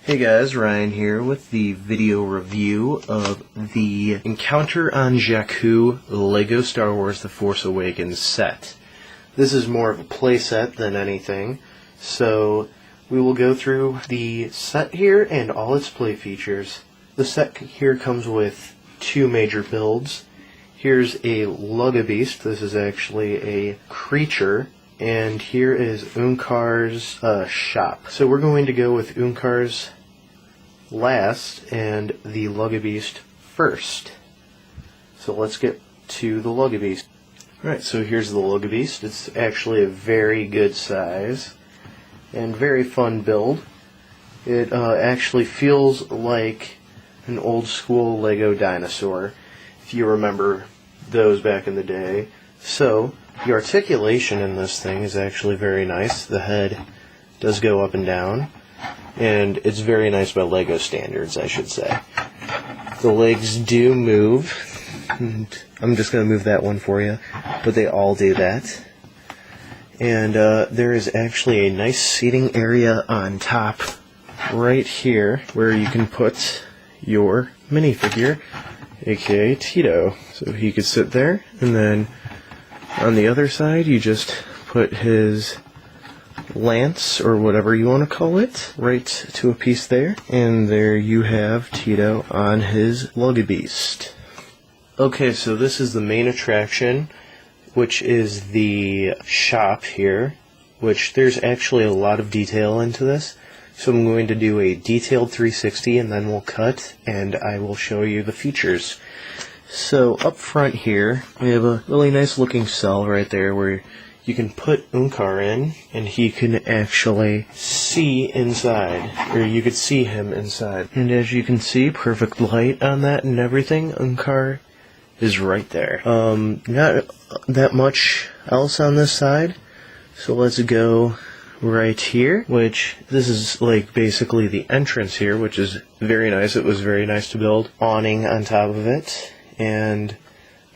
Hey guys, Ryan here with the video review of the Encounter on Jakku LEGO Star Wars The Force Awakens set. This is more of a play set than anything, so we will go through the set here and all its play features. The set here comes with two major builds. Here's a Lug-a-Beast. This is actually a creature. And here is Unkar's shop. So we're going to go with Unkar's last and the Lug-a-Beast first. So let's get to the Lug-a-Beast. Alright, so here's the Lug-a-Beast. It's actually a very good size and very fun build. It actually feels like an old school Lego dinosaur, if you remember those back in the day. So the articulation in this thing is actually very nice. The head does go up and down, and it's very nice by Lego standards, I should say. The legs do move. I'm just going to move that one for you, but they all do that. And there is actually a nice seating area on top right here where you can put your minifigure, aka TITO. So he could sit there, and then on the other side, you just put his lance, or whatever you want to call it, right to a piece there. And there you have TITO on his Lug-a-Beast. Okay, so this is the main attraction, which is the shop here, which there's actually a lot of detail into this. So I'm going to do a detailed 360 and then we'll cut and I will show you the features. So up front here, we have a really nice looking cell right there where you can put Unkar in and he can actually see inside, or you could see him inside. And as you can see, perfect light on that and everything. Unkar is right there. Not that much else on this side, so let's go right here, which this is like basically the entrance here, which is very nice. It was very nice to build. Awning on top of it. And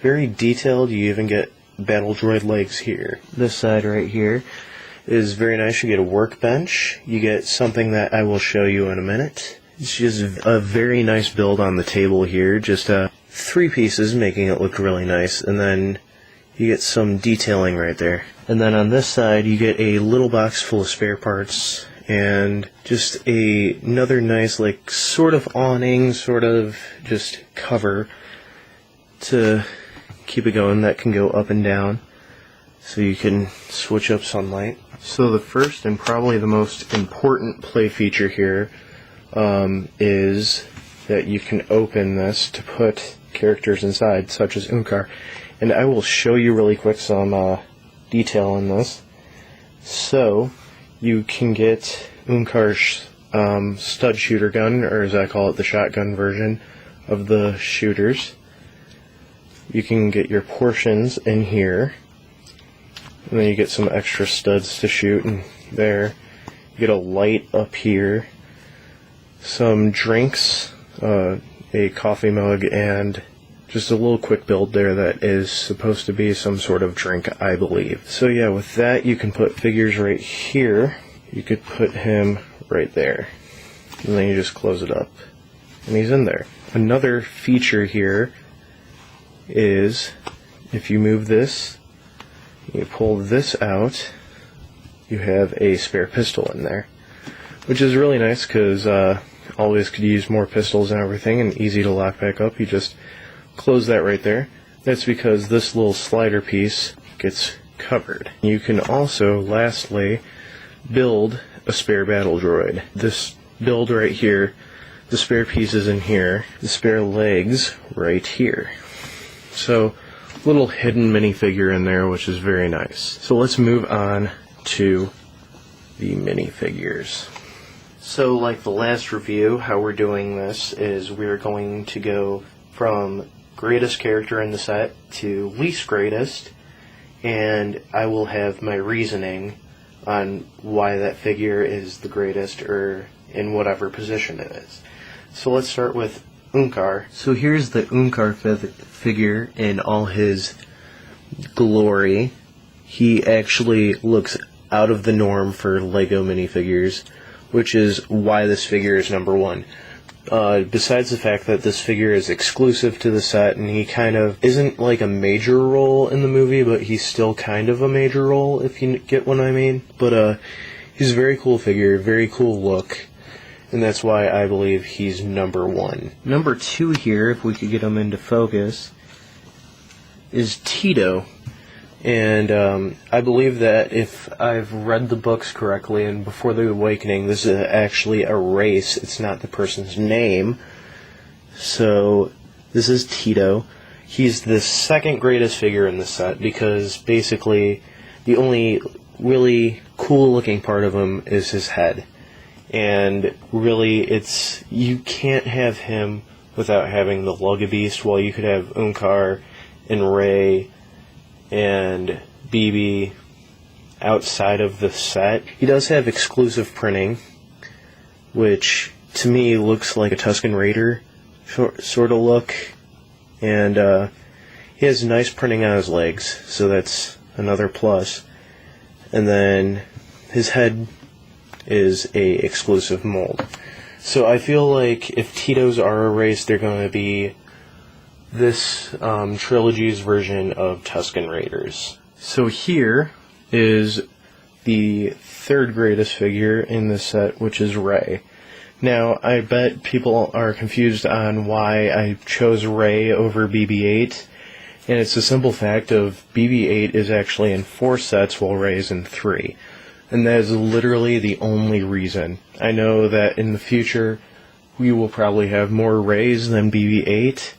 very detailed. You even get battle droid legs here. This side right here is very nice. You get a workbench. You get something that I will show you in a minute. It's just a very nice build on the table here. Just 3 pieces, making it look really nice. And then you get some detailing right there. And then on this side, you get a little box full of spare parts and just another nice, like, sort of awning, sort of just cover to keep it going. That can go up and down so you can switch up sunlight. So the first and probably the most important play feature here is that you can open this to put characters inside, such as Unkar. And I will show you really quick some detail on this. So you can get Unkar's stud shooter gun, or as I call it, the shotgun version of the shooters. You can get your portions in here, and then you get some extra studs to shoot in there. You get a light up here, some drinks, a coffee mug, and just a little quick build there that is supposed to be some sort of drink, I believe. So yeah, with that you can put figures right here. You could put him right there, and then you just close it up, and he's in there. Another feature here is if you move this, you pull this out, you have a spare pistol in there, which is really nice because always could use more pistols and everything, and easy to lock back up. You just close that right there. That's because this little slider piece gets covered. You can also, lastly, build a spare battle droid. This build right here, the spare pieces in here, the spare legs right here. So, little hidden minifigure in there, which is very nice. So let's move on to the minifigures. So like the last review, how we're doing this is we're going to go from greatest character in the set to least greatest, and I will have my reasoning on why that figure is the greatest, or in whatever position it is. So let's start with Unkar. So here's the Unkar figure in all his glory. He actually looks out of the norm for LEGO minifigures, which is why this figure is number one. Besides the fact that this figure is exclusive to the set, and he kind of isn't like a major role in the movie, but he's still kind of a major role, if you get what I mean. But he's a very cool figure, very cool look, and that's why I believe he's number one. Number two here, if we could get him into focus, is TITO. And I believe that if I've read the books correctly, and before the Awakening, this is actually a race. It's not the person's name. So this is TITO. He's the second greatest figure in the set because basically the only really cool looking part of him is his head. And really, you can't have him without having the Lugabeast, while you could have Unkar and Rey and BB outside of the set. He does have exclusive printing, which to me looks like a Tusken Raider sort of look, and he has nice printing on his legs, so that's another plus. And then his head is a exclusive mold. So I feel like if Tito's are a race, they're going to be this trilogy's version of Tusken Raiders. So here is the third greatest figure in this set, which is Rey. Now, I bet people are confused on why I chose Rey over BB-8, and it's a simple fact of BB-8 is actually in 4 sets while Rey is in 3. And that is literally the only reason. I know that in the future we will probably have more Reys than BB-8,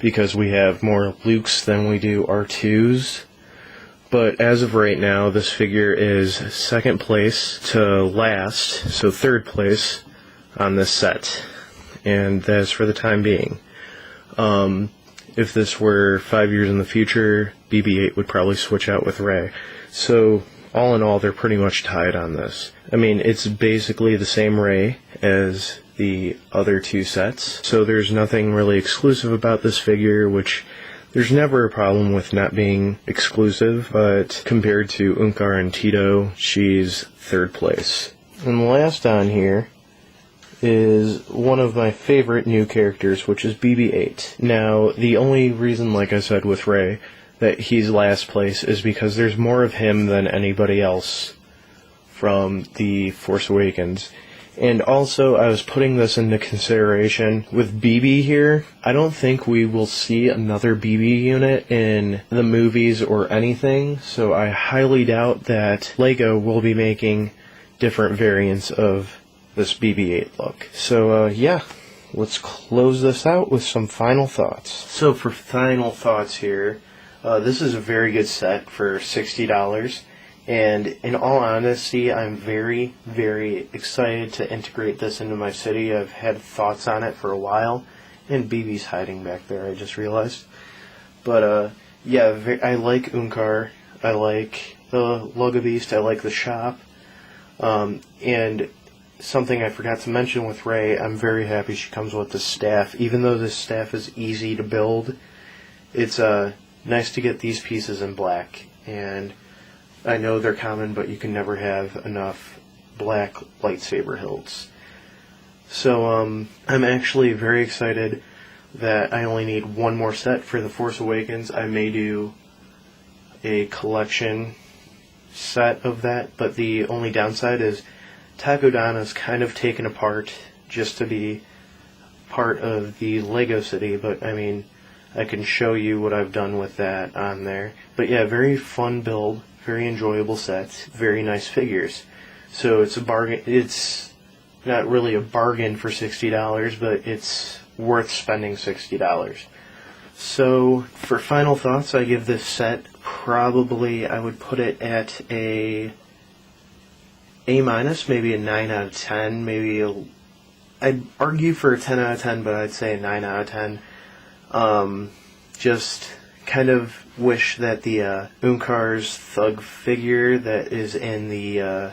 because we have more Lukes than we do R2s. But as of right now, this figure is second place to last, so third place on this set. And that's for the time being. If this were 5 years in the future, BB-8 would probably switch out with Rey. So all in all, they're pretty much tied on this. I mean, it's basically the same Rey as the other 2 sets, so there's nothing really exclusive about this figure, which there's never a problem with not being exclusive, but compared to Unkar and TITO, she's third place. And last on here is one of my favorite new characters, which is BB-8. Now, the only reason, like I said with Rey, that he's last place is because there's more of him than anybody else from The Force Awakens. And also, I was putting this into consideration with BB here. I don't think we will see another BB unit in the movies or anything, so I highly doubt that LEGO will be making different variants of this BB-8 look. So, yeah, let's close this out with some final thoughts. So, for final thoughts here, this is a very good set for $60. And in all honesty, I'm very, very excited to integrate this into my city. I've had thoughts on it for a while. And BB's hiding back there, I just realized. But, yeah, I like Unkar. I like the Lugabeast. I like the shop. And something I forgot to mention with Rey, I'm very happy she comes with the staff. Even though this staff is easy to build, it's nice to get these pieces in black. And I know they're common, but you can never have enough black lightsaber hilts. So, I'm actually very excited that I only need one more set for The Force Awakens. I may do a collection set of that, but the only downside is Takodana's kind of taken apart just to be part of the Lego City, but I mean, I can show you what I've done with that on there. But yeah, very fun build. Very enjoyable sets, very nice figures. So it's a bargain. It's not really a bargain for $60, but it's worth spending $60. So for final thoughts, I give this set probably, I would put it at A-, maybe a 9 out of 10, maybe I'd argue for a 10 out of 10, but I'd say a 9 out of 10. Just kind of wish that the Unkar's Thug figure that is in the, I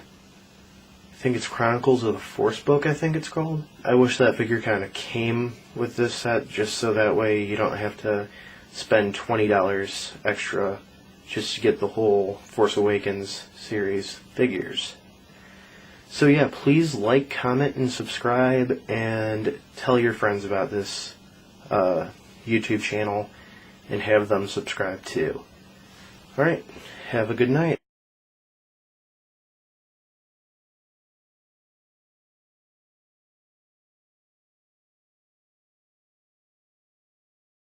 think it's Chronicles of the Force book, I think it's called. I wish that figure kind of came with this set, just so that way you don't have to spend $20 extra just to get the whole Force Awakens series figures. So yeah, please like, comment, and subscribe, and tell your friends about this YouTube channel, and have them subscribe too. Alright, have a good night.